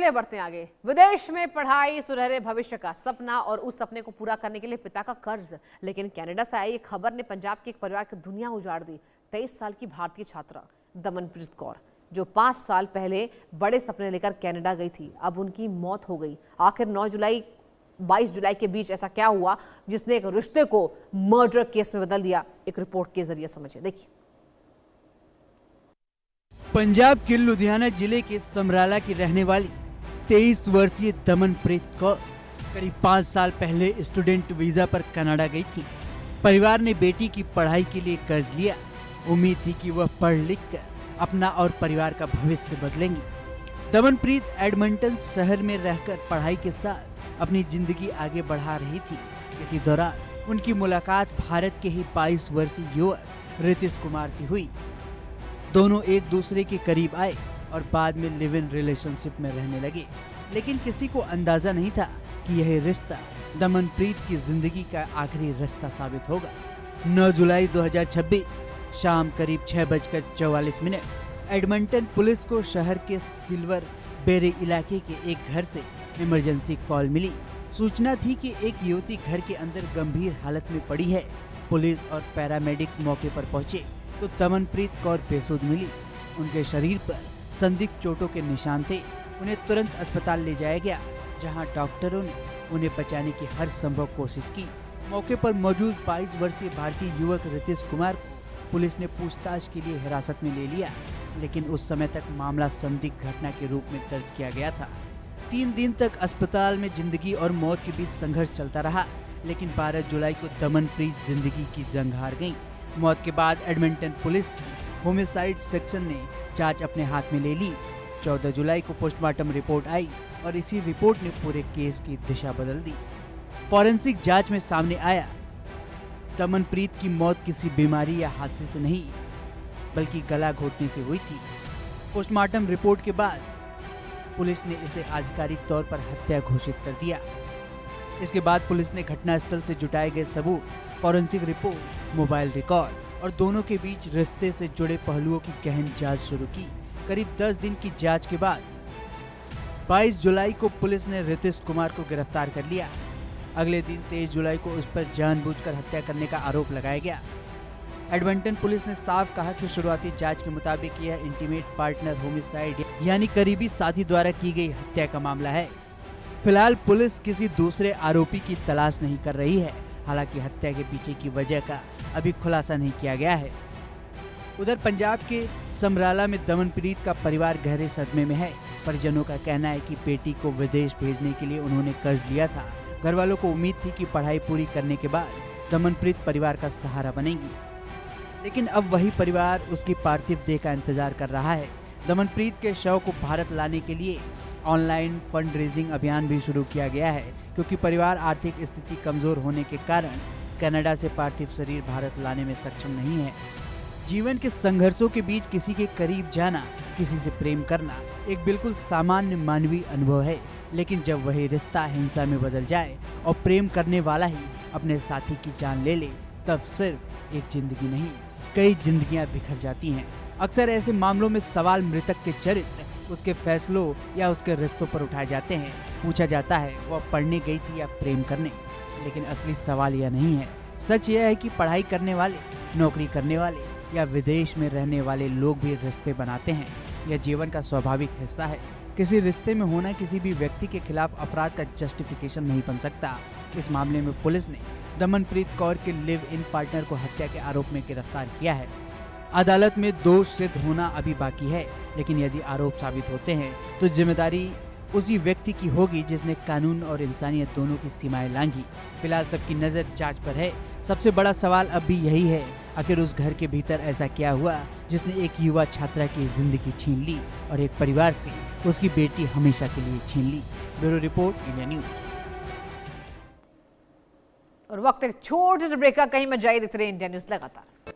चलिए बढ़ते हैं आगे। विदेश में पढ़ाई, सुनहरे भविष्य का सपना और उस सपने को पूरा करने के लिए पिता का कर्ज। लेकिन कनाडा से आई एक खबर ने पंजाब के एक परिवार की दुनिया उजाड़ दी। 23 साल की भारतीय छात्रा दमनप्रीत कौर, जो 5 साल पहले बड़े सपने लेकर कनाडा गई थी, अब उनकी मौत हो गई। आखिर 22 जुलाई के बीच ऐसा क्या हुआ जिसने एक रिश्ते को मर्डर केस में बदल दिया? एक रिपोर्ट के जरिए समझिए, देखिए। पंजाब के लुधियाना जिले के समराला की रहने वाली 23 वर्षीय दमनप्रीत कौर करीब 5 साल पहले स्टूडेंट वीजा पर कनाडा गई थी। परिवार ने बेटी की पढ़ाई के लिए कर्ज लिया। उम्मीद थी कि वह पढ़ लिख कर अपना और परिवार का भविष्य बदलेंगी। दमनप्रीत एडमंटन शहर में रहकर पढ़ाई के साथ अपनी जिंदगी आगे बढ़ा रही थी। इसी दौरान उनकी मुलाकात भारत के ही 22 वर्षीय युवक रितेश कुमार से हुई। दोनों एक दूसरे के करीब आए और बाद में लिव इन रिलेशनशिप में रहने लगे। लेकिन किसी को अंदाजा नहीं था कि यह रिश्ता दमनप्रीत की जिंदगी का आखिरी रिश्ता साबित होगा। 9 जुलाई 2026 शाम करीब 6:44 एडमंटन पुलिस को शहर के सिल्वर बेरे इलाके के एक घर से इमरजेंसी कॉल मिली। सूचना थी कि एक युवती घर के अंदर गंभीर हालत में पड़ी है। पुलिस और पैरामेडिक्स मौके पर पहुंचे तो दमनप्रीत कौर बेसुध मिली। उनके शरीर पर संदिग्ध चोटों के निशान थे। उन्हें तुरंत अस्पताल ले जाया गया, जहां डॉक्टरों ने उन्हें बचाने की हर संभव कोशिश की। मौके पर मौजूद 22 वर्षीय भारतीय युवक रितेश कुमार को पुलिस ने पूछताछ के लिए हिरासत में ले लिया, लेकिन उस समय तक मामला संदिग्ध घटना के रूप में दर्ज किया गया था। 3 दिन तक अस्पताल में जिंदगी और मौत के बीच संघर्ष चलता रहा, लेकिन 12 जुलाई को दमनप्रीत जिंदगी की जंग हार गई। मौत के बाद एडमंटन पुलिस की होमिसाइड सेक्शन ने जांच अपने हाथ में ले ली। 14 जुलाई को पोस्टमार्टम रिपोर्ट आई और इसी रिपोर्ट ने पूरे केस की दिशा बदल दी। फॉरेंसिक जांच में सामने आया दमनप्रीत की मौत किसी बीमारी या हादसे से नहीं, बल्कि गला घोटने से हुई थी। पोस्टमार्टम रिपोर्ट के बाद पुलिस ने इसे आधिकारिक तौर पर हत्या घोषित कर दिया। इसके बाद पुलिस ने घटनास्थल से जुटाए गए सबूत, फॉरेंसिक रिपोर्ट, मोबाइल रिकॉर्ड और दोनों के बीच रिश्ते से जुड़े पहलुओं की गहन जांच शुरू की। करीब 10 दिन की जांच के बाद 22 जुलाई को पुलिस ने रितेश कुमार को गिरफ्तार कर लिया। अगले दिन 23 जुलाई को उस पर जानबूझकर हत्या करने का आरोप लगाया गया। एडमंटन पुलिस ने साफ कहा कि शुरुआती जांच के मुताबिक यह इंटीमेट पार्टनर होमिसाइड यानी करीबी साथी द्वारा की गई हत्या का मामला है। फिलहाल पुलिस किसी दूसरे आरोपी की तलाश नहीं कर रही है। हालांकि हत्या के पीछे की वजह का अभी खुलासा नहीं किया गया है। उधर पंजाब के समराला में दमनप्रीत का परिवार गहरे सदमे में है। परिजनों का कहना है कि बेटी को विदेश भेजने के लिए उन्होंने कर्ज लिया था। घर वालों को उम्मीद थी कि पढ़ाई पूरी करने के बाद दमनप्रीत परिवार का सहारा बनेगी, लेकिन अब वही परिवार उसकी पार्थिव देह का इंतजार कर रहा है। दमनप्रीत के शव को भारत लाने के लिए ऑनलाइन फंड रेजिंग अभियान भी शुरू किया गया है, क्योंकि परिवार आर्थिक स्थिति कमजोर होने के कारण कनाडा से पार्थिव शरीर भारत लाने में सक्षम नहीं है। जीवन के संघर्षों के बीच किसी के करीब जाना, किसी से प्रेम करना एक बिल्कुल सामान्य मानवीय अनुभव है, लेकिन जब वही रिश्ता हिंसा में बदल जाए और प्रेम करने वाला ही अपने साथी की जान ले ले, तब सिर्फ एक जिंदगी नहीं, कई जिंदगियां बिखर जाती हैं। अक्सर ऐसे मामलों में सवाल मृतक के चरित्र, उसके फैसलों या उसके रिश्तों पर उठाए जाते हैं। पूछा जाता है वह पढ़ने गई थी या प्रेम करने, लेकिन असली सवाल यह नहीं है। सच यह है कि पढ़ाई करने वाले, नौकरी करने वाले या विदेश में रहने वाले लोग भी रिश्ते बनाते हैं। यह जीवन का स्वाभाविक हिस्सा है। किसी रिश्ते में होना किसी भी व्यक्ति के खिलाफ अपराध का जस्टिफिकेशन नहीं बन सकता। इस मामले में पुलिस ने दमनप्रीत कौर के लिव इन पार्टनर को हत्या के आरोप में गिरफ्तार किया है। अदालत में दोष सिद्ध होना अभी बाकी है, लेकिन यदि आरोप साबित होते हैं तो जिम्मेदारी उसी व्यक्ति की होगी जिसने कानून और इंसानियत दोनों की सीमाएं लांघी। फिलहाल सबकी नजर जांच पर है। सबसे बड़ा सवाल अब भी यही है, आखिर उस घर के भीतर ऐसा क्या हुआ जिसने एक युवा छात्रा की जिंदगी छीन ली और एक परिवार से उसकी बेटी हमेशा के लिए छीन ली। Bureau report, India news. और वक्त एक छोटे से ब्रेक का, कहीं मत जाइए, देखते रहिए इंडिया न्यूज लगातार।